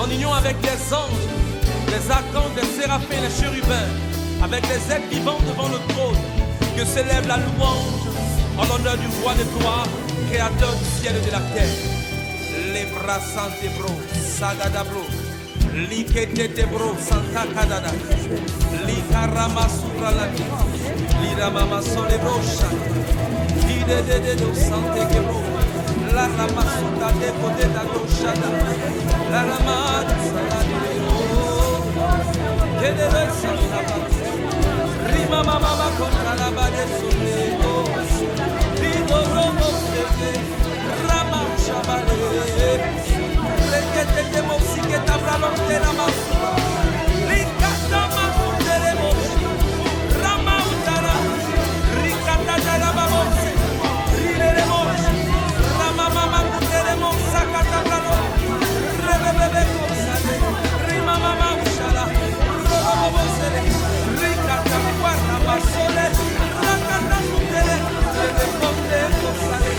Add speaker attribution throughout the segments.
Speaker 1: en union avec les anges, les archanges, les séraphins, les chérubins, avec les êtres vivants devant le trône, que s'élève la louange en l'honneur du roi des gloires, créateur du ciel et de la terre. Les bras santé bro, sagada bro, likete bro, santa kadada, likarama sura la liramama sole bro, lide de do sante bro, la rama sura de poder da do shada, la rama salade de santa rima mama contra la bade sole lido robo se Rama Shabale, Rekete de Mosike Tabralo de la Masura, Rikata Masu de Moshi, Rama Utara, Rikata de la Babose, Rile de Moshi, Rama Mama de Mosaka Tabralo, Rebebe Kosale, Rima Mama Ushala, Robo Sele, Rikata Guarda Basole, Rakata Sutele, Rebebe Kosale.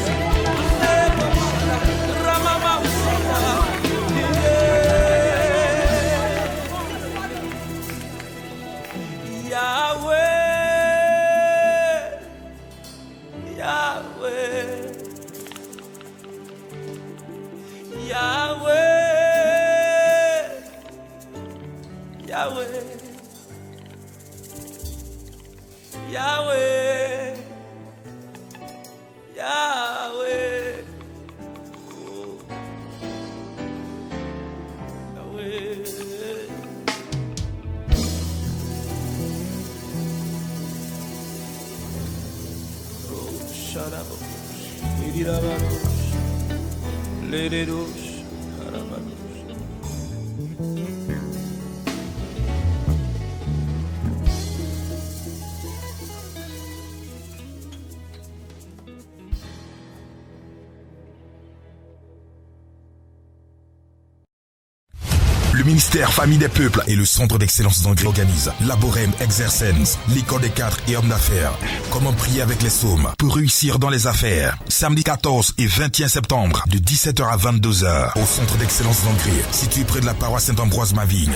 Speaker 2: Le ministère Famille des Peuples et le Centre d'Excellence d'Angré organisent Laborem Exercens, l'école des cadres et hommes d'affaires. Comment prier avec les psaumes pour réussir dans les affaires. Samedi 14 et 21 septembre de 17h à 22h au Centre d'Excellence d'Angré, situé près de la paroisse Saint-Ambroise-Mavigne.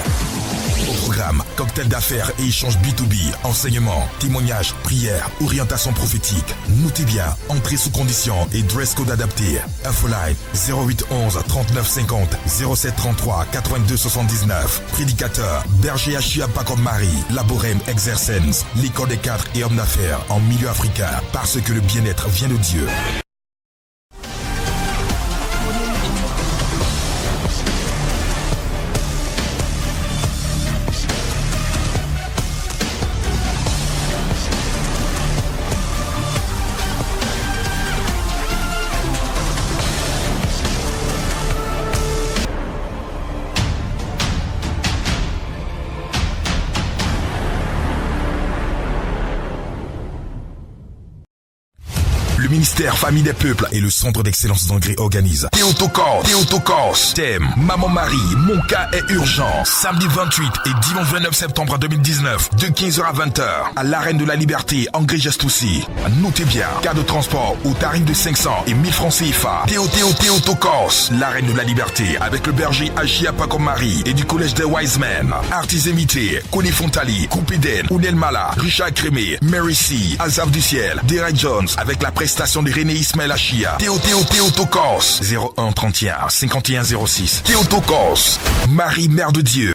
Speaker 2: Au programme, cocktail d'affaires et échanges B2B, enseignement, témoignages, prières, orientation prophétique. Notez bien, entrée sous condition et dress code adapté. Infoline 0811 39 50 07 33 82 79. Prédicateur, Berger Achia Pakom Marie, Laborem Exercens, l'école des cadres et hommes d'affaires en milieu africain, parce que le bien-être vient de Dieu. Le ministère Famille des Peuples et le Centre d'Excellence d'Angré organisent Théotokos, thème Maman Marie, mon cas est urgent. Samedi 28 et dimanche 29 septembre 2019, de 15h à 20h, à l'Arène de la Liberté, Angré Gestoussi. Notez bien, cas de transport au tarif de 500 et 1000 francs CFA. Théotokos, l'Arène de la Liberté, avec le berger Achia Pakom Marie et du Collège des Wise Men. Artistes invités, Connie Fontali, Coupéden, Ounel Mala, Richard Crémé, Mary C, Azaf du Ciel, Derek Jones, avec la prestation de René Ismaël Achia. Théotokos 01 31 51 06. Théotokos, Marie Mère de Dieu.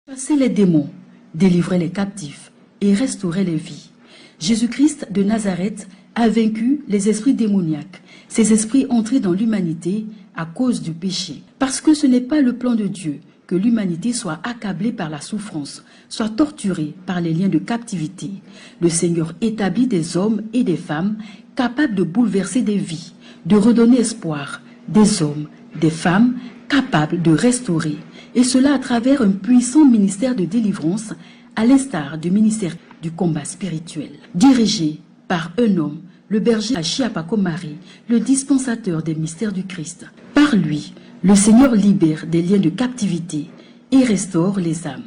Speaker 3: Chasser les démons, délivrer les captifs et restaurer les vies. Jésus-Christ de Nazareth a vaincu les esprits démoniaques, ces esprits entrés dans l'humanité à cause du péché. Parce que ce n'est pas le plan de Dieu que l'humanité soit accablée par la souffrance, soit torturée par les liens de captivité. Le Seigneur établit des hommes et des femmes capables de bouleverser des vies, de redonner espoir, des hommes, des femmes capables de restaurer, et cela à travers un puissant ministère de délivrance, à l'instar du ministère du combat spirituel. Dirigé par un homme, le berger Achia Pakom Marie, le dispensateur des mystères du Christ. Par lui, le Seigneur libère des liens de captivité et restaure les âmes.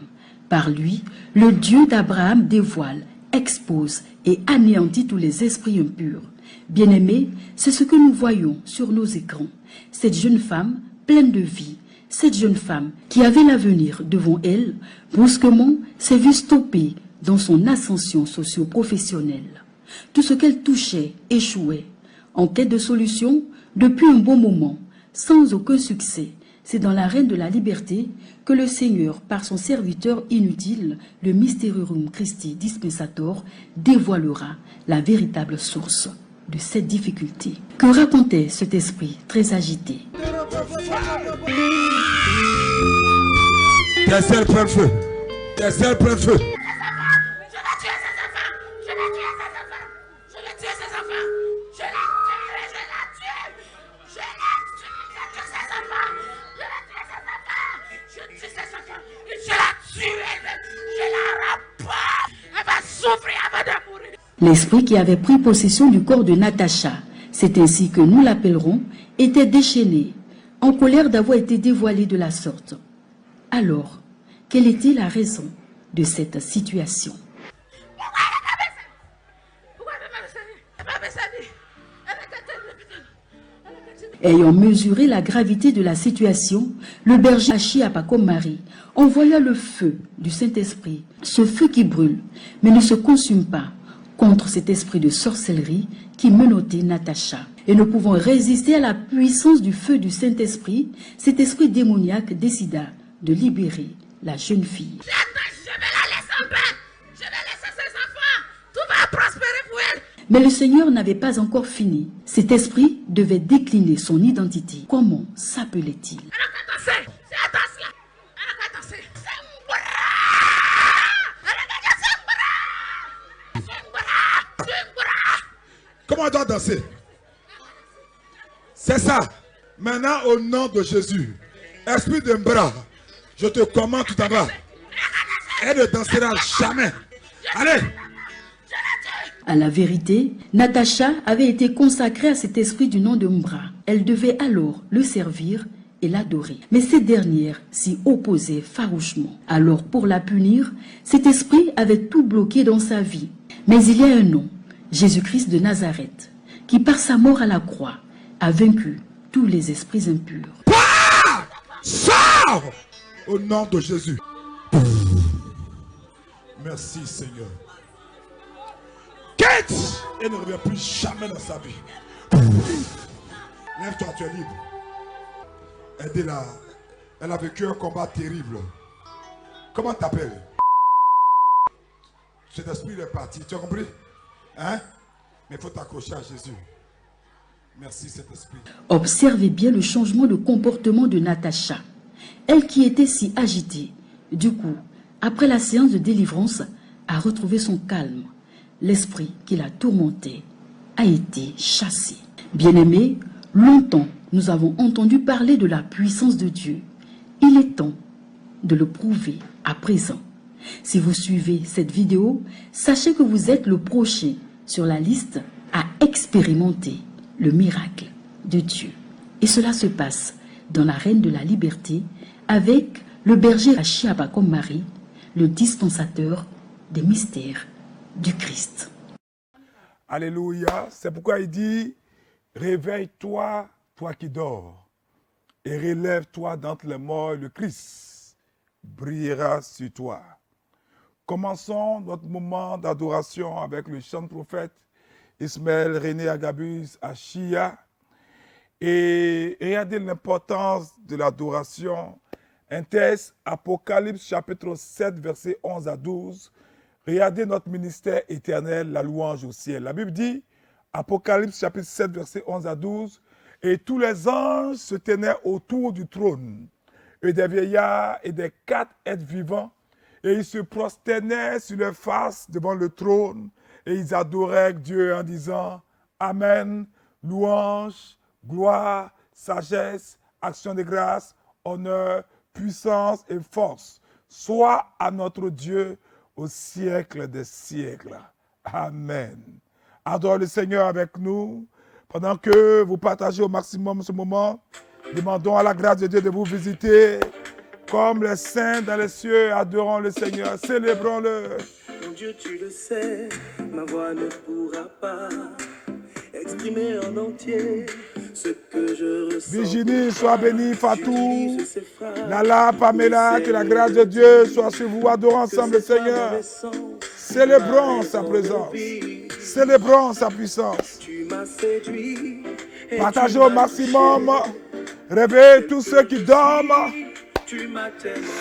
Speaker 3: Par lui, le Dieu d'Abraham dévoile, expose et anéantit tous les esprits impurs. Bien-aimés, c'est ce que nous voyons sur nos écrans. Cette jeune femme, pleine de vie, cette jeune femme qui avait l'avenir devant elle, brusquement s'est vue stoppée dans son ascension socio-professionnelle. Tout ce qu'elle touchait échouait. En quête de solution, depuis un bon moment, sans aucun succès, c'est dans l'arène de la liberté que le Seigneur, par son serviteur inutile, le Mysterium Christi Dispensator, dévoilera la véritable source de cette difficulté. Que racontait cet esprit très agité?
Speaker 4: Tes ailes prennent feu. Tes ailes prennent feu.
Speaker 3: L'esprit qui avait pris possession du corps de Natacha, c'est ainsi que nous l'appellerons, était déchaîné, en colère d'avoir été dévoilé de la sorte. Alors, quelle était la raison de cette situation? Ayant mesuré la gravité de la situation, le berger Achiapako Marie envoya le feu du Saint-Esprit, ce feu qui brûle, mais ne se consume pas, contre cet esprit de sorcellerie qui menottait Natacha. Et ne pouvant résister à la puissance du feu du Saint-Esprit, cet esprit démoniaque décida de libérer la jeune fille.
Speaker 5: Je vais la laisser en paix. Je vais laisser ses enfants. Tout va prospérer pour elle.
Speaker 3: Mais le Seigneur n'avait pas encore fini. Cet esprit devait décliner son identité. Comment s'appelait-il?
Speaker 4: Comment on doit danser? C'est ça. Maintenant, au nom de Jésus, esprit de bras, je te commande tout en bas. Elle ne dansera jamais. Allez!
Speaker 3: À la vérité, Natacha avait été consacrée à cet esprit du nom de Mbra. Elle devait alors le servir et l'adorer. Mais cette dernière s'y opposait farouchement. Alors, pour la punir, cet esprit avait tout bloqué dans sa vie. Mais il y a un nom, Jésus-Christ de Nazareth, qui par sa mort à la croix a vaincu tous les esprits impurs.
Speaker 4: Sors au nom de Jésus. Merci Seigneur. Quitte et ne reviens plus jamais dans sa vie. Lève-toi, tu es libre. Aidez-la. Elle a vécu un combat terrible. Comment t'appelles? Cet esprit est parti. Tu as compris? Hein? Mais il faut t'accrocher à Jésus. Merci cet esprit.
Speaker 3: Observez bien le changement de comportement de Natacha. Elle qui était si agitée, du coup, après la séance de délivrance, a retrouvé son calme. L'esprit qui la tourmentait a été chassé. Bien-aimés, longtemps nous avons entendu parler de la puissance de Dieu. Il est temps de le prouver à présent. Si vous suivez cette vidéo, sachez que vous êtes le prochain sur la liste à expérimenter le miracle de Dieu. Et cela se passe dans l'arène de la liberté avec le berger Achiapako Marie, le dispensateur des mystères du Christ.
Speaker 4: Alléluia. C'est pourquoi il dit, réveille-toi, toi qui dors, et relève-toi d'entre les morts, le Christ brillera sur toi. Commençons notre moment d'adoration avec le chant de prophète Ismaël René Agabus Achia. Et regardez l'importance de l'adoration. Un texte, Apocalypse chapitre 7, versets 11 à 12. Regardez notre ministère éternel, la louange au ciel. La Bible dit, Apocalypse chapitre 7, versets 11 à 12, « Et tous les anges se tenaient autour du trône, et des vieillards et des 4 êtres vivants, et ils se prosternaient sur leur face devant le trône, et ils adoraient Dieu en disant, Amen, louange, gloire, sagesse, action de grâce, honneur, puissance et force, soit à notre Dieu au siècle des siècles. Amen. Adore le Seigneur avec nous. Pendant que vous partagez au maximum ce moment, demandons à la grâce de Dieu de vous visiter. Comme les saints dans les cieux, adorons le Seigneur, célébrons-le.
Speaker 6: Mon Dieu, tu le sais, ma voix ne pourra pas exprimer en entier
Speaker 4: Virginie, sois bénie, Fatou, Lala, Pamela, que la grâce de Dieu soit sur vous. Adorons ensemble le Seigneur. Célébrons sa présence. Célébrons sa puissance. Partagez au maximum. Réveillez tous ceux qui dorment.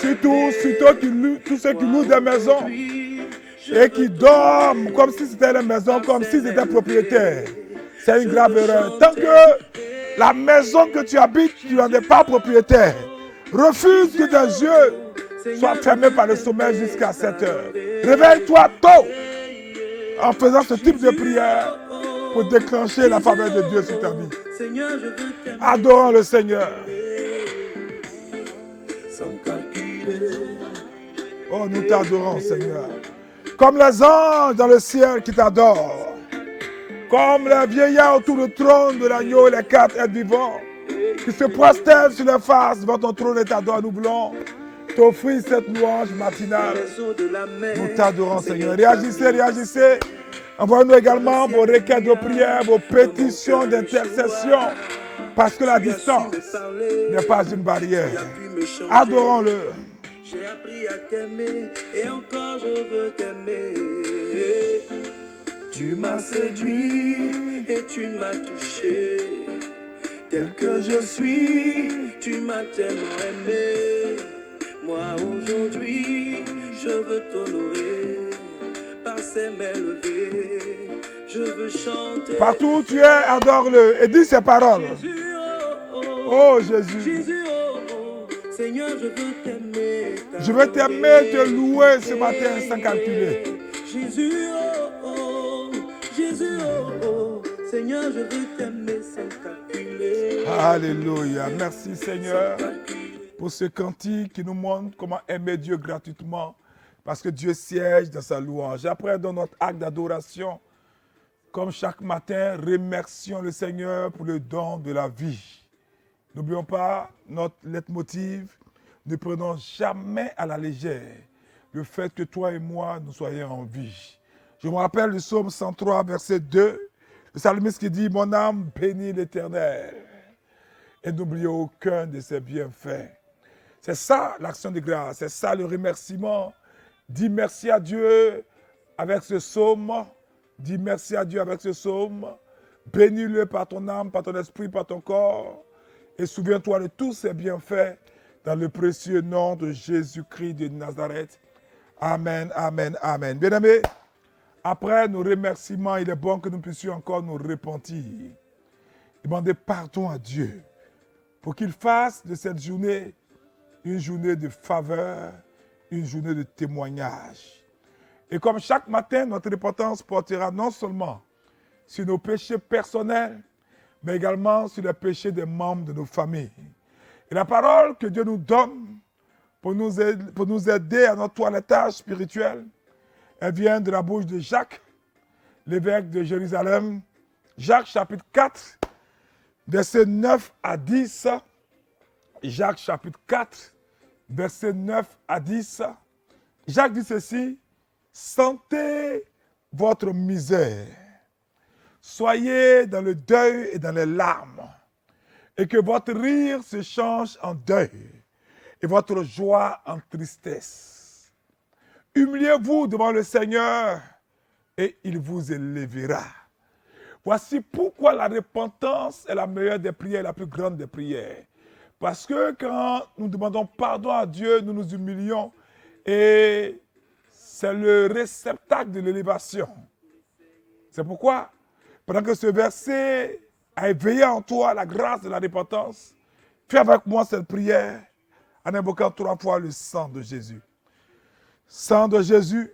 Speaker 4: Surtout tous ceux qui louent des maisons et qui dorment comme si c'était la maison, comme s'ils étaient propriétaires. C'est une grave erreur. Tant que la maison que tu habites, tu n'en es pas propriétaire. Refuse que tes yeux soient fermés par le sommeil jusqu'à 7 heures. Réveille-toi tôt en faisant ce type de prière pour déclencher la faveur de Dieu sur ta vie. Adorons le Seigneur. Oh, nous t'adorons, Seigneur. Comme les anges dans le ciel qui t'adorent. Comme les vieillards autour du trône de l'agneau et les 4 êtres vivants qui se prosternent sur les faces devant ton trône et t'adorent. Nous voulons t'offrir cette louange matinale. Nous t'adorons, Seigneur. Réagissez, réagissez. Envoyez-nous également vos requêtes de prière, vos pétitions d'intercession. Parce que la distance n'est pas une barrière. Adorons-le.
Speaker 6: J'ai appris à t'aimer et encore je veux t'aimer. Tu m'as séduit et tu m'as touché. Tel que je suis, tu m'as tellement aimé. Moi aujourd'hui, je veux t'honorer par ces mélodies. Je veux chanter.
Speaker 4: Partout où tu es, adore-le et dis ces paroles.
Speaker 6: Jésus,
Speaker 4: oh Jésus.
Speaker 6: Jésus, Seigneur, je veux t'aimer.
Speaker 4: Je veux t'aimer, te louer ce matin sans calculer.
Speaker 6: Jésus, Jésus, Seigneur, je veux t'aimer sans calculer.
Speaker 4: Alléluia. Merci Seigneur pour ce cantique qui nous montre comment aimer Dieu gratuitement parce que Dieu siège dans sa louange. Après, dans notre acte d'adoration, comme chaque matin, remercions le Seigneur pour le don de la vie. N'oublions pas notre leitmotiv. Ne prenons jamais à la légère le fait que toi et moi, nous soyons en vie. Je me rappelle le psaume 103, verset 2. Le psalmiste qui dit « Mon âme bénit l'Éternel et n'oublie aucun de ses bienfaits. » C'est ça l'action de grâce, c'est ça le remerciement. Dis merci à Dieu avec ce psaume. Dis merci à Dieu avec ce psaume. Bénis-le par ton âme, par ton esprit, par ton corps. Et souviens-toi de tous ses bienfaits dans le précieux nom de Jésus-Christ de Nazareth. Amen, amen, amen. Bien-aimés, après nos remerciements, il est bon que nous puissions encore nous repentir. Demander pardon à Dieu pour qu'il fasse de cette journée une journée de faveur, une journée de témoignage. Et comme chaque matin, notre repentance portera non seulement sur nos péchés personnels, mais également sur les péchés des membres de nos familles. Et la parole que Dieu nous donne pour nous aider à notre toilettage spirituel, elle vient de la bouche de Jacques, l'évêque de Jérusalem. Jacques chapitre 4, versets 9 à 10. Jacques chapitre 4, versets 9 à 10. Jacques dit ceci, « Sentez votre misère. Soyez dans le deuil et dans les larmes, et que votre rire se change en deuil, et votre joie en tristesse. Humiliez-vous devant le Seigneur, et il vous élèvera. » Voici pourquoi la repentance est la meilleure des prières, la plus grande des prières. Parce que quand nous demandons pardon à Dieu, nous nous humilions, et c'est le réceptacle de l'élévation. C'est pourquoi, pendant que ce verset a éveillé en toi la grâce de la repentance, fais avec moi cette prière en invoquant 3 fois le sang de Jésus. Sang de Jésus,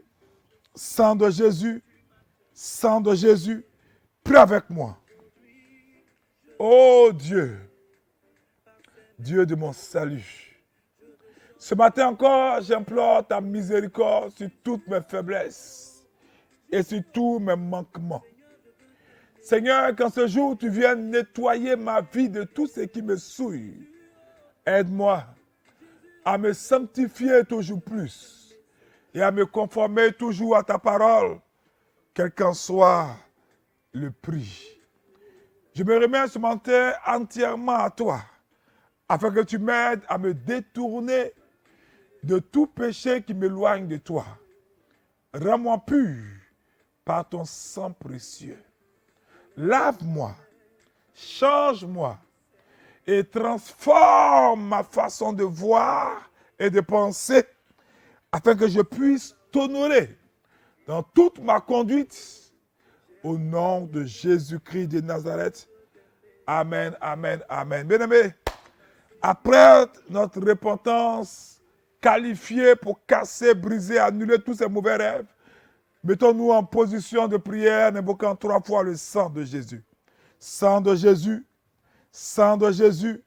Speaker 4: sang de Jésus, sang de Jésus, prie avec moi. Oh Dieu, Dieu de mon salut, ce matin encore, j'implore ta miséricorde sur toutes mes faiblesses et sur tous mes manquements. Seigneur, qu'en ce jour, tu viennes nettoyer ma vie de tout ce qui me souille. Aide-moi à me sanctifier toujours plus et à me conformer toujours à ta parole, quel qu'en soit le prix. Je me remets ce matin entièrement à toi, afin que tu m'aides à me détourner de tout péché qui m'éloigne de toi. Rends-moi pur par ton sang précieux. Lave-moi, change-moi et transforme ma façon de voir et de penser afin que je puisse t'honorer dans toute ma conduite au nom de Jésus-Christ de Nazareth. Amen, amen, amen. Bien-aimés, après notre repentance qualifiée pour casser, briser, annuler tous ces mauvais rêves, mettons-nous en position de prière en invoquant 3 fois le sang de Jésus. Sang de Jésus, sang de Jésus,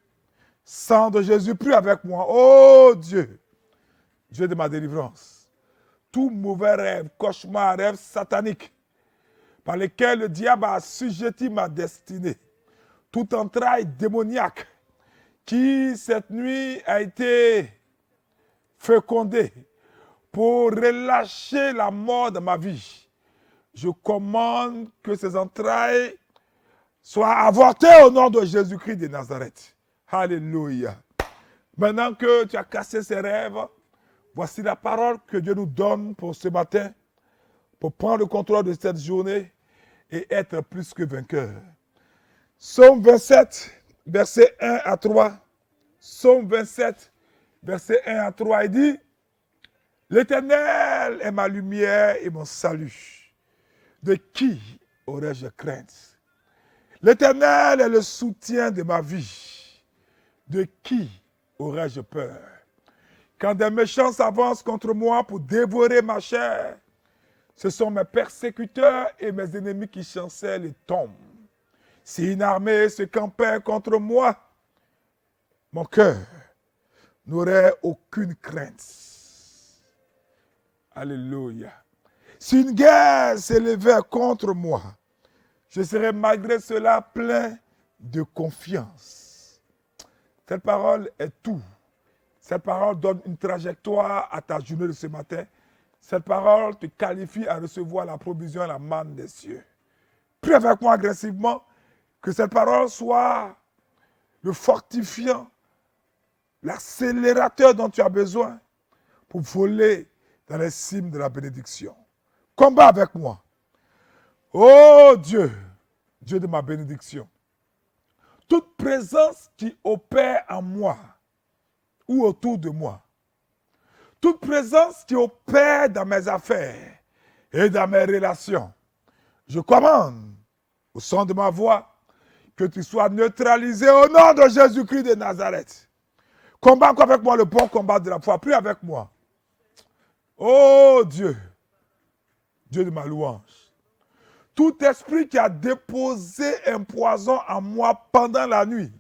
Speaker 4: sang de Jésus, prie avec moi. Oh Dieu, Dieu de ma délivrance, tout mauvais rêve, cauchemar, rêve satanique, par lesquels le diable a assujetti ma destinée, toute entraille démoniaque qui cette nuit a été fécondée pour relâcher la mort de ma vie. Je commande que ces entrailles soient avortées au nom de Jésus-Christ de Nazareth. Alléluia. Maintenant que tu as cassé ces rêves, voici la parole que Dieu nous donne pour ce matin, pour prendre le contrôle de cette journée et être plus que vainqueur. Psaume 27, verset 1 à 3. Psaume 27, verset 1 à 3, il dit: L'Éternel est ma lumière et mon salut. De qui aurais-je crainte? L'Éternel est le soutien de ma vie. De qui aurais-je peur? Quand des méchants s'avancent contre moi pour dévorer ma chair, ce sont mes persécuteurs et mes ennemis qui chancellent et tombent. Si une armée se campait contre moi, mon cœur n'aurait aucune crainte. Alléluia. Si une guerre s'élevait contre moi, je serais malgré cela plein de confiance. Cette parole est tout. Cette parole donne une trajectoire à ta journée de ce matin. Cette parole te qualifie à recevoir la provision et la manne des cieux. Prie avec moi agressivement que cette parole soit le fortifiant, l'accélérateur dont tu as besoin pour voler dans les cimes de la bénédiction. Combat avec moi. Oh Dieu, Dieu de ma bénédiction. Toute présence qui opère en moi ou autour de moi, toute présence qui opère dans mes affaires et dans mes relations, je commande au son de ma voix que tu sois neutralisé au nom de Jésus-Christ de Nazareth. Combat encore avec moi le bon combat de la foi. Prie avec moi. Oh Dieu, Dieu de ma louange. Tout esprit qui a déposé un poison en moi pendant la nuit,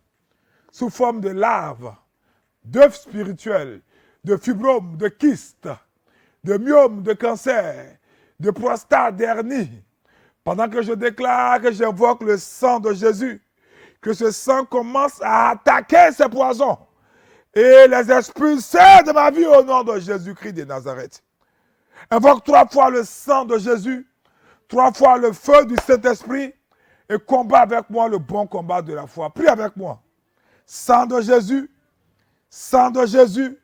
Speaker 4: sous forme de larves, d'œufs spirituels, de fibromes, de kystes, de myomes, de cancer, de prostate, d'hernie, pendant que je déclare que j'invoque le sang de Jésus, que ce sang commence à attaquer ces poisons et les expulser de ma vie au nom de Jésus-Christ de Nazareth. Invoque 3 fois le sang de Jésus, 3 fois le feu du Saint-Esprit et combat avec moi le bon combat de la foi. Prie avec moi. Sang de Jésus, sang de Jésus,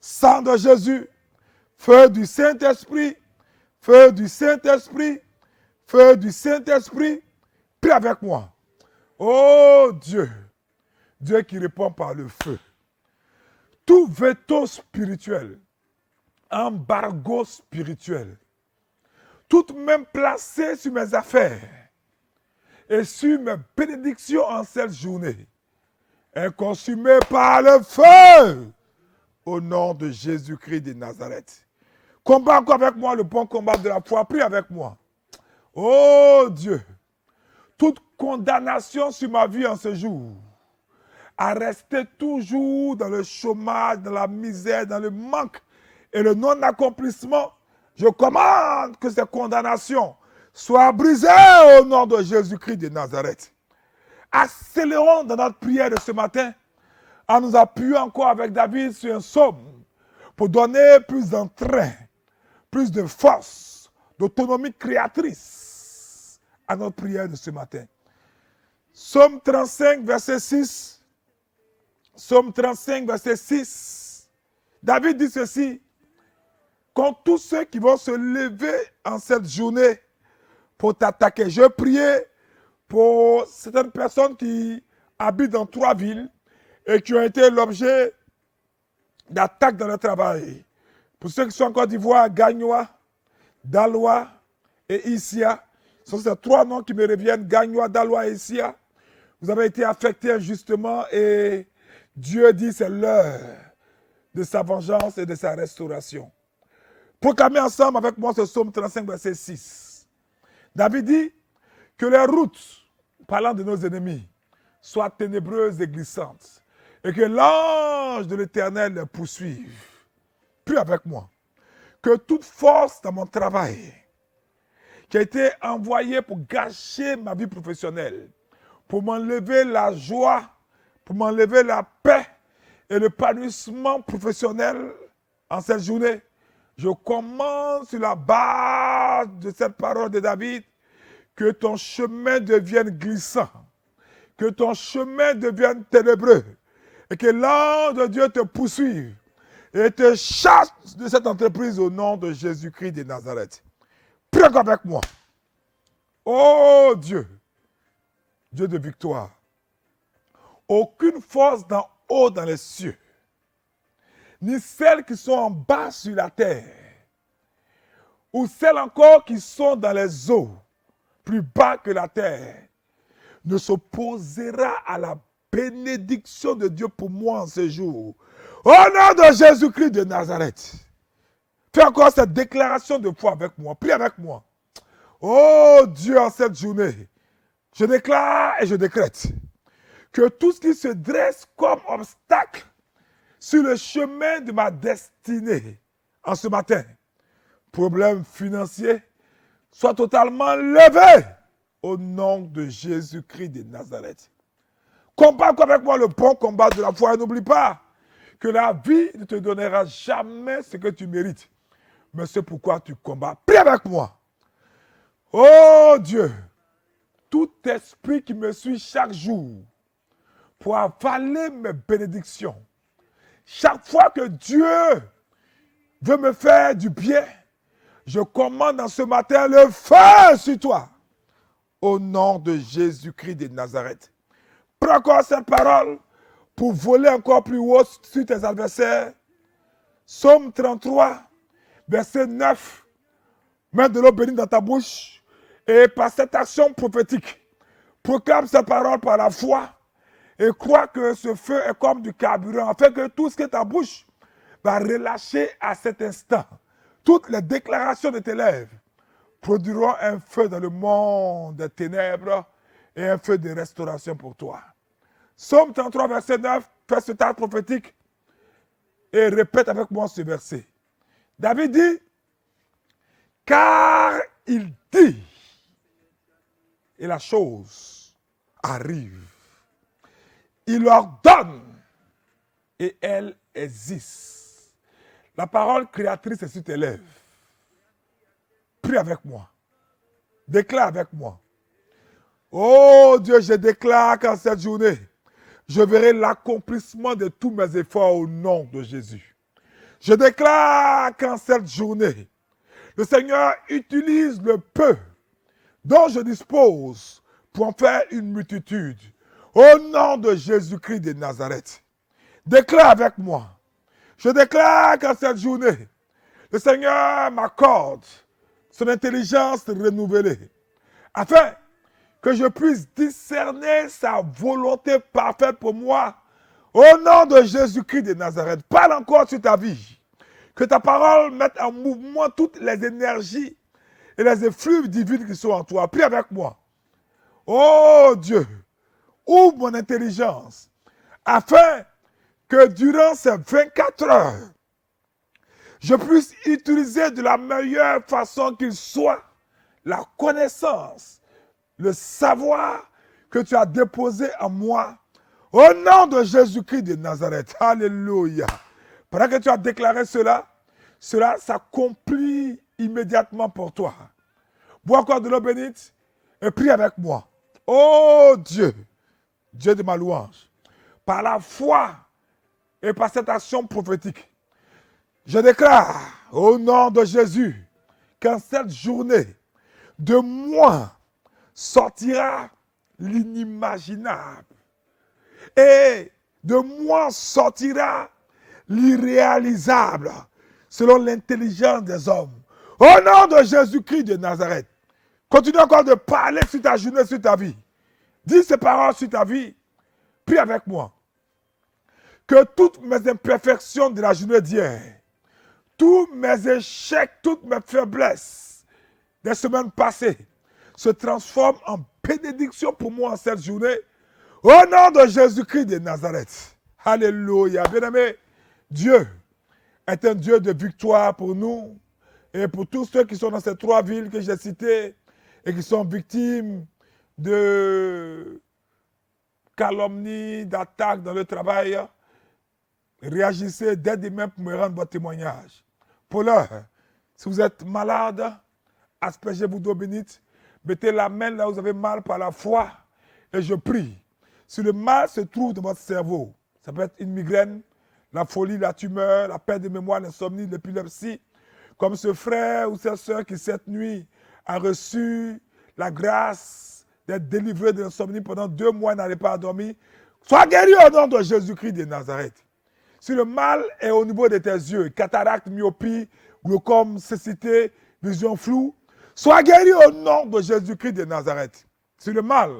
Speaker 4: sang de Jésus, feu du Saint-Esprit, feu du Saint-Esprit, feu du Saint-Esprit. Prie avec moi. Oh Dieu, Dieu qui répond par le feu. Tout veto spirituel, embargo spirituel, toute main placée sur mes affaires et sur mes bénédictions en cette journée est consumée par le feu au nom de Jésus-Christ de Nazareth. Combat encore avec moi le bon combat de la foi. Prie avec moi. Oh Dieu, toute condamnation sur ma vie en ce jour, à rester toujours dans le chômage, dans la misère, dans le manque et le non-accomplissement, je commande que ces condamnations soient brisées au nom de Jésus-Christ de Nazareth. Accélérons dans notre prière de ce matin en nous appuyant encore avec David sur un psaume pour donner plus d'entrain, plus de force, d'autonomie créatrice à notre prière de ce matin. Psaume 35, verset 6. Psaume 35, verset 6. David dit ceci. Quand tous ceux qui vont se lever en cette journée pour t'attaquer, je priais pour certaines personnes qui habitent dans 3 villes et qui ont été l'objet d'attaques dans le travail. Pour ceux qui sont en Côte d'Ivoire, Gagnois, Dalois et Issia, ce sont ces 3 noms qui me reviennent, Gagnois, Dalois et Issia. Vous avez été affectés injustement et Dieu dit c'est l'heure de sa vengeance et de sa restauration. Proclamez ensemble avec moi ce psaume 35, verset 6. David dit que les routes, parlant de nos ennemis, soient ténébreuses et glissantes, et que l'ange de l'Éternel les poursuive. Puis avec moi, que toute force dans mon travail, qui a été envoyée pour gâcher ma vie professionnelle, pour m'enlever la joie, pour m'enlever la paix et l'épanouissement professionnel en cette journée, je commence sur la base de cette parole de David, que ton chemin devienne glissant, que ton chemin devienne ténébreux, et que l'ange de Dieu te poursuive et te chasse de cette entreprise au nom de Jésus-Christ de Nazareth. Prie avec moi. Oh Dieu, Dieu de victoire, aucune force d'en haut dans les cieux, ni celles qui sont en bas sur la terre, ou celles encore qui sont dans les eaux, plus bas que la terre, ne s'opposera à la bénédiction de Dieu pour moi en ce jour. Au nom de Jésus-Christ de Nazareth. Fais encore cette déclaration de foi avec moi. Prie avec moi. Oh Dieu, en cette journée, je déclare et je décrète que tout ce qui se dresse comme obstacle sur le chemin de ma destinée en ce matin, problème financier, soit totalement levé au nom de Jésus-Christ de Nazareth. Combat avec moi le bon combat de la foi et n'oublie pas que la vie ne te donnera jamais ce que tu mérites, mais c'est pourquoi tu combats. Prie avec moi. Oh Dieu, tout esprit qui me suit chaque jour pour avaler mes bénédictions, chaque fois que Dieu veut me faire du bien, je commande en ce matin le feu sur toi. Au nom de Jésus-Christ de Nazareth. Prends encore cette parole pour voler encore plus haut sur tes adversaires. Psaume 33, verset 9. Mets de l'eau bénie dans ta bouche et par cette action prophétique, proclame cette parole par la foi et crois que ce feu est comme du carburant, afin que tout ce qui est ta bouche va relâcher à cet instant. Toutes les déclarations de tes lèvres produiront un feu dans le monde des ténèbres et un feu de restauration pour toi. Psaume 33, verset 9, fais ce acte prophétique et répète avec moi ce verset. David dit, car il dit, et la chose arrive. Il ordonne et elle existe. La parole créatrice est sur tes lèvres. Prie avec moi. Déclare avec moi. Oh Dieu, je déclare qu'en cette journée, je verrai l'accomplissement de tous mes efforts au nom de Jésus. Je déclare qu'en cette journée, le Seigneur utilise le peu dont je dispose pour en faire une multitude. Au nom de Jésus-Christ de Nazareth. Déclare avec moi. Je déclare qu'en cette journée, le Seigneur m'accorde son intelligence renouvelée, afin que je puisse discerner sa volonté parfaite pour moi. Au nom de Jésus-Christ de Nazareth, parle encore sur ta vie. Que ta parole mette en mouvement toutes les énergies et les effluves divines qui sont en toi. Prie avec moi. Oh Dieu, ouvre mon intelligence, afin que durant ces 24 heures, je puisse utiliser de la meilleure façon qu'il soit la connaissance, le savoir que tu as déposé en moi. Au nom de Jésus-Christ de Nazareth. Alléluia. Pendant que tu as déclaré cela, cela s'accomplit immédiatement pour toi. Bois encore de l'eau bénite et prie avec moi. Oh Dieu, Dieu de ma louange, par la foi et par cette action prophétique, je déclare au nom de Jésus qu'en cette journée, de moi sortira l'inimaginable. Et de moi sortira l'irréalisable, selon l'intelligence des hommes. Au nom de Jésus-Christ de Nazareth, continue encore de parler sur ta journée, sur ta vie. Dis ces paroles sur ta vie. Prie avec moi. Que toutes mes imperfections de la journée d'hier, tous mes échecs, toutes mes faiblesses des semaines passées se transforment en bénédiction pour moi en cette journée. Au nom de Jésus-Christ de Nazareth. Alléluia. Bien-aimé, Dieu est un Dieu de victoire pour nous et pour tous ceux qui sont dans ces 3 villes que j'ai citées et qui sont victimes de calomnies, d'attaques dans le travail. Réagissez dès demain pour me rendre votre témoignage. Pour l'heure, si vous êtes malade, aspergez-vous d'eau bénite, mettez la main là où vous avez mal par la foi et je prie. Si le mal se trouve dans votre cerveau, ça peut être une migraine, la folie, la tumeur, la perte de mémoire, l'insomnie, l'épilepsie, comme ce frère ou cette soeur qui cette nuit a reçu la grâce d'être délivré de l'insomnie pendant 2 mois, n'allait pas à dormir, sois guéri au nom de Jésus-Christ de Nazareth. Si le mal est au niveau de tes yeux, cataracte, myopie, glaucome, cécité, vision floue, sois guéri au nom de Jésus-Christ de Nazareth. Si le mal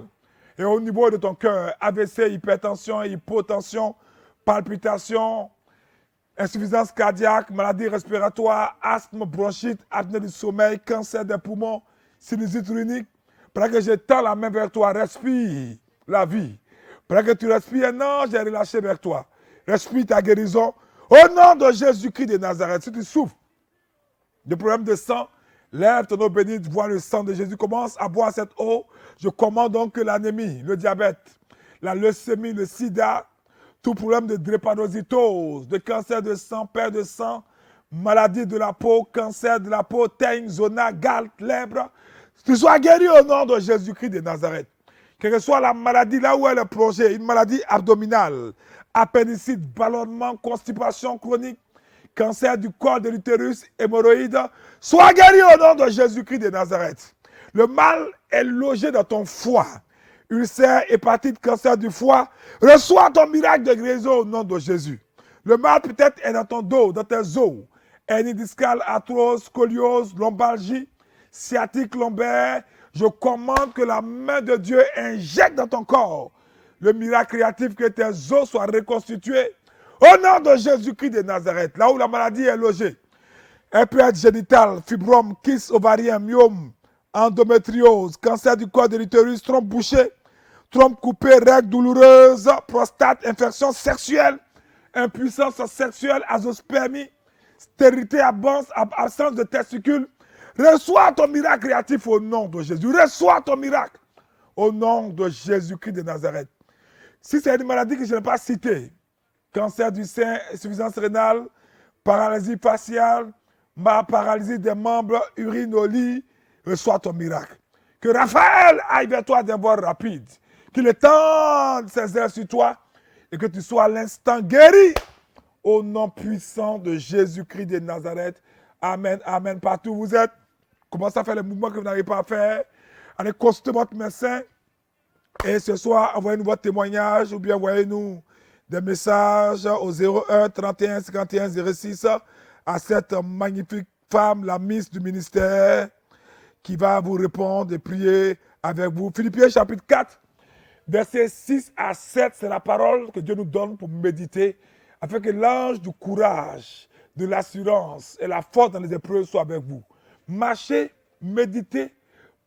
Speaker 4: est au niveau de ton cœur, AVC, hypertension, hypotension, palpitation, insuffisance cardiaque, maladie respiratoire, asthme, bronchite, apnée du sommeil, cancer des poumons, sinusite urinique, pendant que je tends la main vers toi, respire la vie. Pendant que tu respires, non, j'ai relâché vers toi. Respire ta guérison. Au nom de Jésus-Christ de Nazareth, si tu souffres de problèmes de sang, lève ton eau bénite, vois le sang de Jésus. Commence à boire cette eau. Je commande donc que l'anémie, le diabète, la leucémie, le sida, tout problème de drépanocytose, de cancer de sang, perte de sang, maladie de la peau, cancer de la peau, teigne, zona, gale, lèvres, tu sois guéri au nom de Jésus-Christ de Nazareth. Quelle que soit la maladie, là où elle est plongée, une maladie abdominale, appendicite, ballonnement, constipation chronique, cancer du col de l'utérus, hémorroïdes, sois guéri au nom de Jésus-Christ de Nazareth. Le mal est logé dans ton foie. Ulcère, hépatite, cancer du foie, reçois ton miracle de guérison au nom de Jésus. Le mal peut-être est dans ton dos, dans tes os. Hernie discale, arthrose, scoliose, lombalgie, sciatique lombaire. Je commande que la main de Dieu injecte dans ton corps le miracle créatif, que tes os soient reconstitués. Au nom de Jésus-Christ de Nazareth, là où la maladie est logée. Elle peut être génitale, fibrome, kyste ovarien, myome, endométriose, cancer du col de l'utérus, trompe bouchée, trompe coupée, règles douloureuses, prostate, infection sexuelle, impuissance sexuelle, azoospermie, stérilité, absence de testicules. Reçois ton miracle créatif au nom de Jésus. Reçois ton miracle au nom de Jésus-Christ de Nazareth. Si c'est une maladie que je n'ai pas citée, cancer du sein, insuffisance rénale, paralysie faciale, paralysie des membres, urinolie, reçois ton miracle. Que Raphaël aille vers toi d'un bord rapide, qu'il étende ses ailes sur toi et que tu sois à l'instant guéri au nom puissant de Jésus-Christ de Nazareth. Amen, amen. Partout où vous êtes, commencez à faire les mouvements que vous n'arrivez pas à faire. Allez consulter votre médecin. Et ce soir, envoyez-nous votre témoignage ou bien envoyez-nous des messages au 01 31 51 06 à cette magnifique femme, la Miss du ministère, qui va vous répondre et prier avec vous. Philippiens chapitre 4, versets 6 à 7, c'est la parole que Dieu nous donne pour méditer, afin que l'ange du courage, de l'assurance et la force dans les épreuves soit avec vous. Marchez, méditez,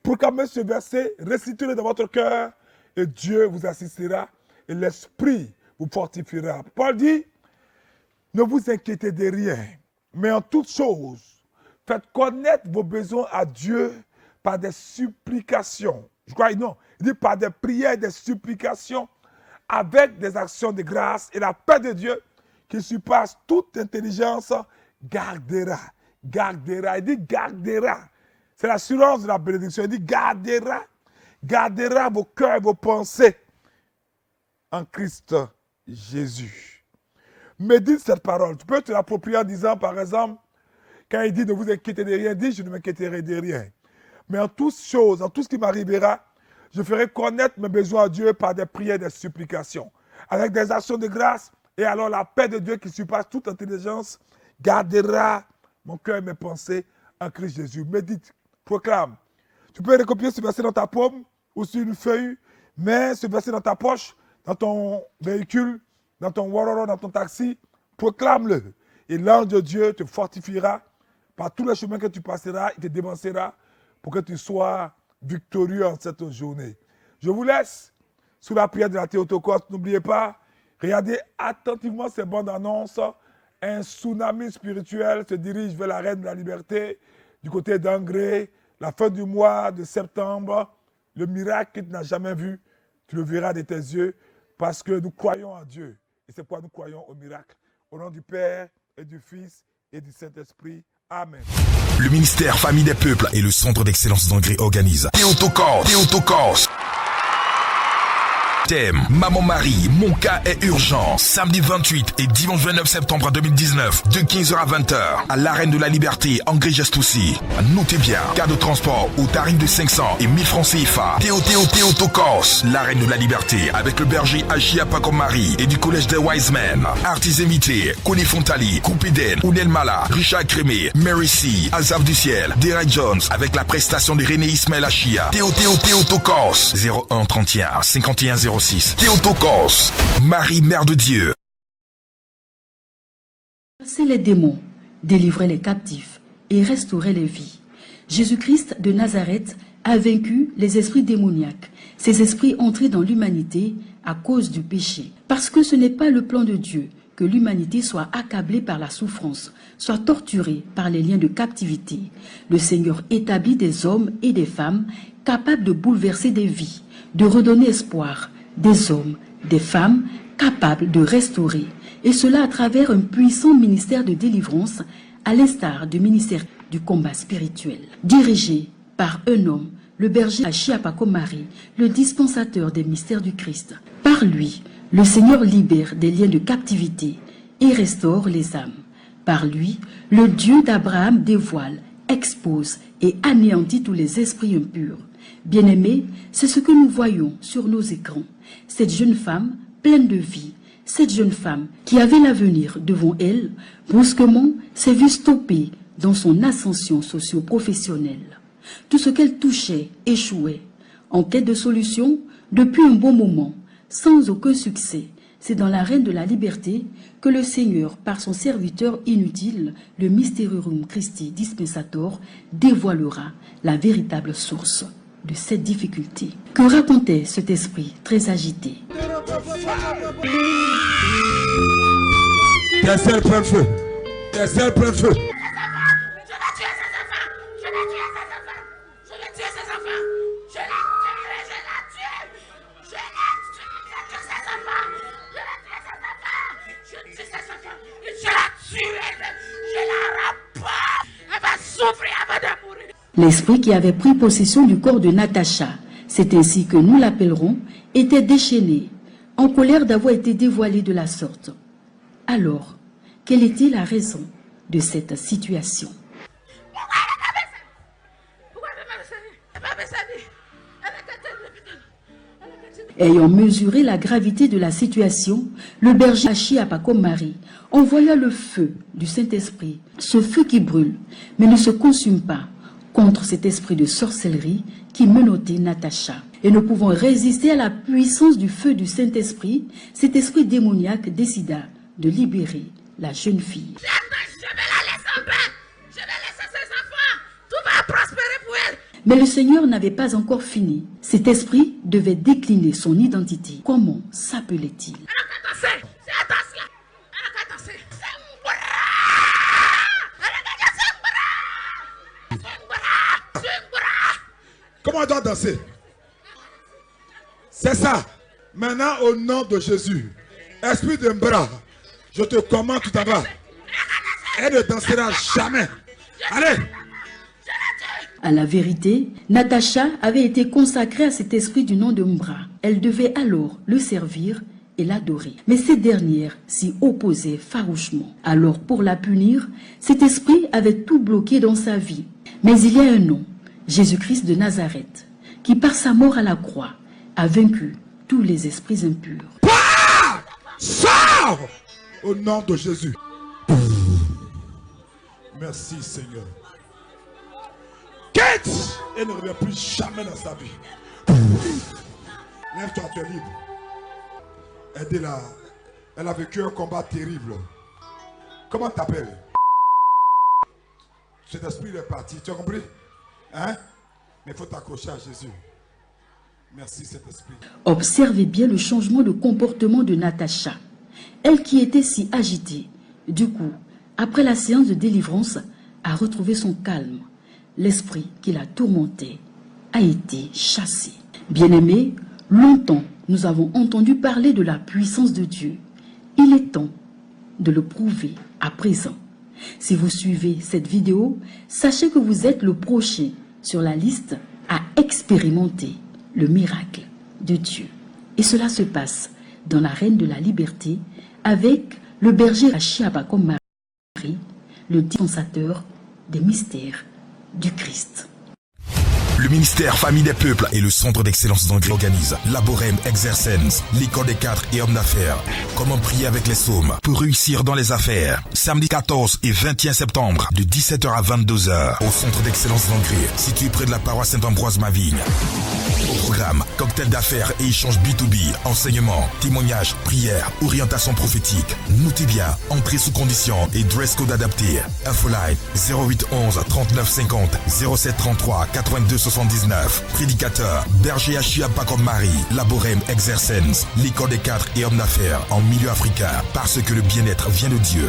Speaker 4: proclamez ce verset, récitez-le dans votre cœur et Dieu vous assistera et l'Esprit vous fortifiera. Paul dit, ne vous inquiétez de rien, mais en toutes choses, faites connaître vos besoins à Dieu par des supplications. Je crois, non, il dit par des prières, des supplications, avec des actions de grâce, et la paix de Dieu, qui surpasse toute intelligence, gardera. Gardera. Il dit gardera. C'est l'assurance de la bénédiction. Il dit gardera. gardera vos cœurs et vos pensées en Christ Jésus. Médite cette parole. Tu peux te l'approprier en disant, par exemple, quand il dit ne vous inquiétez de rien, dis je ne m'inquiéterai de rien. Mais en toutes choses, en tout ce qui m'arrivera, je ferai connaître mes besoins à Dieu par des prières et des supplications. Avec des actions de grâce, et alors la paix de Dieu qui surpasse toute intelligence gardera mon cœur et mes pensées en Christ Jésus. Médite, proclame. Tu peux recopier ce verset dans ta paume ou sur une feuille, mets ce verset dans ta poche, dans ton véhicule, dans ton waroro, dans ton taxi, proclame-le. Et l'ange de Dieu te fortifiera par tous les chemins que tu passeras, il te dévancera pour que tu sois victorieux en cette journée. Je vous laisse sous la prière de la Théotokos. N'oubliez pas, regardez attentivement ces bandes annonces. Un tsunami spirituel se dirige vers la reine de la liberté du côté d'Angré. La fin du mois de septembre, le miracle que tu n'as jamais vu, tu le verras de tes yeux parce que nous croyons en Dieu. Et c'est pourquoi nous croyons au miracle. Au nom du Père et du Fils et du Saint-Esprit. Amen.
Speaker 2: Le ministère Famille des Peuples et le Centre d'Excellence d'Angré organisent Théotokos. Thème, Maman Marie, mon cas est urgent. Samedi 28 et dimanche 29 septembre 2019, de 15h à 20h, à l'Arène de la Liberté, Angré-Gestoussi. Notez bien, cas de transport au tarif de 500 et 1000 francs CFA. Théotokos, l'Arène de la Liberté, avec le berger Achia Pakomari et du Collège des Wise Men. Artistes invités, Connie Fontali, Coupéden, Ounel Mala, Richard Crémé, Mary C, Azaf du Ciel, Derek Jones, avec la prestation de René Ismaël Achia. Théotokos, 01 31 51 06. Théotokos, Marie, Mère de Dieu.
Speaker 3: Chasser les démons, délivrer les captifs et restaurer les vies. Jésus-Christ de Nazareth a vaincu les esprits démoniaques, ces esprits entrés dans l'humanité à cause du péché. Parce que ce n'est pas le plan de Dieu que l'humanité soit accablée par la souffrance, soit torturée par les liens de captivité. Le Seigneur établit des hommes et des femmes capables de bouleverser des vies, de redonner espoir, des hommes, des femmes capables de restaurer, et cela à travers un puissant ministère de délivrance, à l'instar du ministère du combat spirituel. Dirigé par un homme, le berger Achia Pakomari, le dispensateur des mystères du Christ. Par lui, le Seigneur libère des liens de captivité et restaure les âmes. Par lui, le Dieu d'Abraham dévoile, expose et anéantit tous les esprits impurs. Bien-aimés, c'est ce que nous voyons sur nos écrans. Cette jeune femme pleine de vie, cette jeune femme qui avait l'avenir devant elle, brusquement s'est vue stoppée dans son ascension socio-professionnelle. Tout ce qu'elle touchait échouait. En quête de solution, depuis un bon moment, sans aucun succès, c'est dans l'arène de la liberté que le Seigneur, par son serviteur inutile, le Mysterium Christi Dispensator, dévoilera la véritable source de cette difficulté. Que racontait cet esprit très agité?
Speaker 4: Tes sœurs prennent feu. Tes sœurs prennent feu.
Speaker 3: L'esprit qui avait pris possession du corps de Natacha, c'est ainsi que nous l'appellerons, était déchaîné, en colère d'avoir été dévoilé de la sorte. Alors, quelle était la raison de cette situation? Ayant mesuré la gravité de la situation, le berger Achia Pakomari envoya le feu du Saint-Esprit, ce feu qui brûle, mais ne se consume pas, contre cet esprit de sorcellerie qui menottait Natacha. Et ne pouvant résister à la puissance du feu du Saint-Esprit, cet esprit démoniaque décida de libérer la jeune fille.
Speaker 5: Je vais la laisser en paix. Je vais laisser ses enfants. Tout va prospérer pour elle.
Speaker 3: Mais le Seigneur n'avait pas encore fini. Cet esprit devait décliner son identité. Comment s'appelait-il?
Speaker 4: Comment on doit danser? C'est ça. Maintenant, au nom de Jésus, esprit de bras, je te commande tout en bas. Elle ne dansera jamais. Allez.
Speaker 3: À la vérité, Natacha avait été consacrée à cet esprit du nom de Mbra. Elle devait alors le servir et l'adorer. Mais cette dernière s'y opposait farouchement. Alors, pour la punir, cet esprit avait tout bloqué dans sa vie. Mais il y a un nom, Jésus-Christ de Nazareth, qui par sa mort à la croix a vaincu tous les esprits impurs.
Speaker 4: Sors au nom de Jésus. Merci Seigneur. Quitte et ne reviens plus jamais dans sa vie. Lève-toi, tu es libre. Aidez-la. Elle a vécu un combat terrible. Comment t'appelles? Cet esprit est parti. Tu as compris? Hein? Mais il faut t'accrocher à Jésus. Merci cet esprit.
Speaker 3: Observez bien le changement de comportement de Natacha. Elle qui était si agitée, du coup, après la séance de délivrance, a retrouvé son calme. L'esprit qui la tourmentait a été chassé. Bien-aimés, longtemps nous avons entendu parler de la puissance de Dieu. Il est temps de le prouver à présent. Si vous suivez cette vidéo, sachez que vous êtes le prochain sur la liste à expérimenter le miracle de Dieu. Et cela se passe dans l'arène de la liberté avec le berger Achiaba comme Marie, le dispensateur des mystères du Christ.
Speaker 2: Le ministère Famille des Peuples et le Centre d'Excellence d'Anglais organisent Laborem Exercens, l'école des 4 et hommes d'affaires. Comment prier avec les psaumes pour réussir dans les affaires. Samedi 14 et 21 septembre de 17h à 22h au Centre d'Excellence d'Anglais, situé près de la paroisse Saint-Ambroise-Mavigne. Au programme, cocktail d'affaires et échanges B2B, enseignement, témoignages, prières, orientation prophétique. Notez bien, entrée sous condition et dress code adapté. Infoline 0811 39 50 07 33 82 79. Prédicateur, berger Achiaba comme Marie, Laborem Exercens, l'école des 4 et hommes d'affaires en milieu africain, parce que le bien-être vient de Dieu.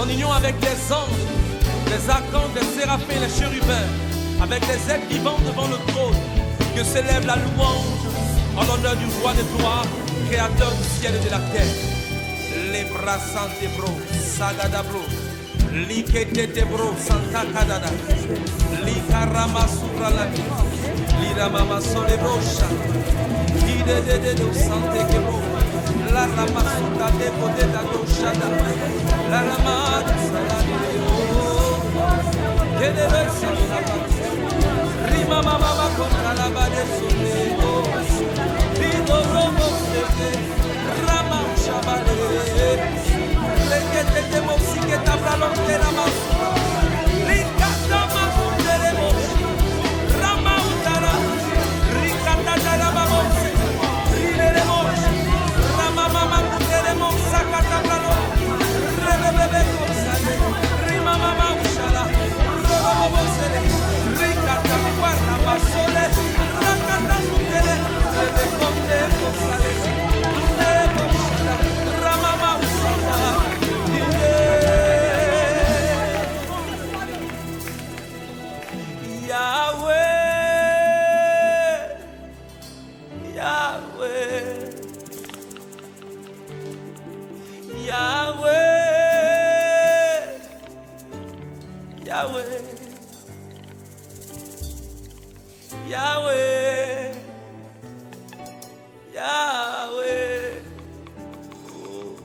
Speaker 1: En union avec les anges, les archanges, les séraphins, les chérubins, avec les êtres vivants devant le trône, que s'élève la louange en l'honneur du roi des gloires, créateur du ciel et de la terre. Les bras santé bro, sagada bro, likete bro, santa kadada, likarama suralani, liramama sole brocha, de santé kebro, la rama suta de pote da doshada, la rama salade que debe ser la rima mama contra la bade soleo, dido robo sete, rama chabale, le que te musique tabla lontera mas, ricata mas deremo, rama utara, ricata da babose, rideremo, rama mama deremo sakata brano, rebebe consale, rima mama ushala, robo sele, ricata guarda basole, racata Yahweh, Yahweh, Yahweh, oh,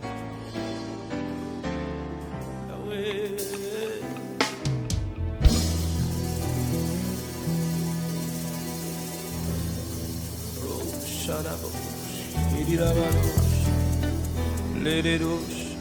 Speaker 1: Yahweh. Oh, Shadabosh, Idirabadosh, Ledidosh.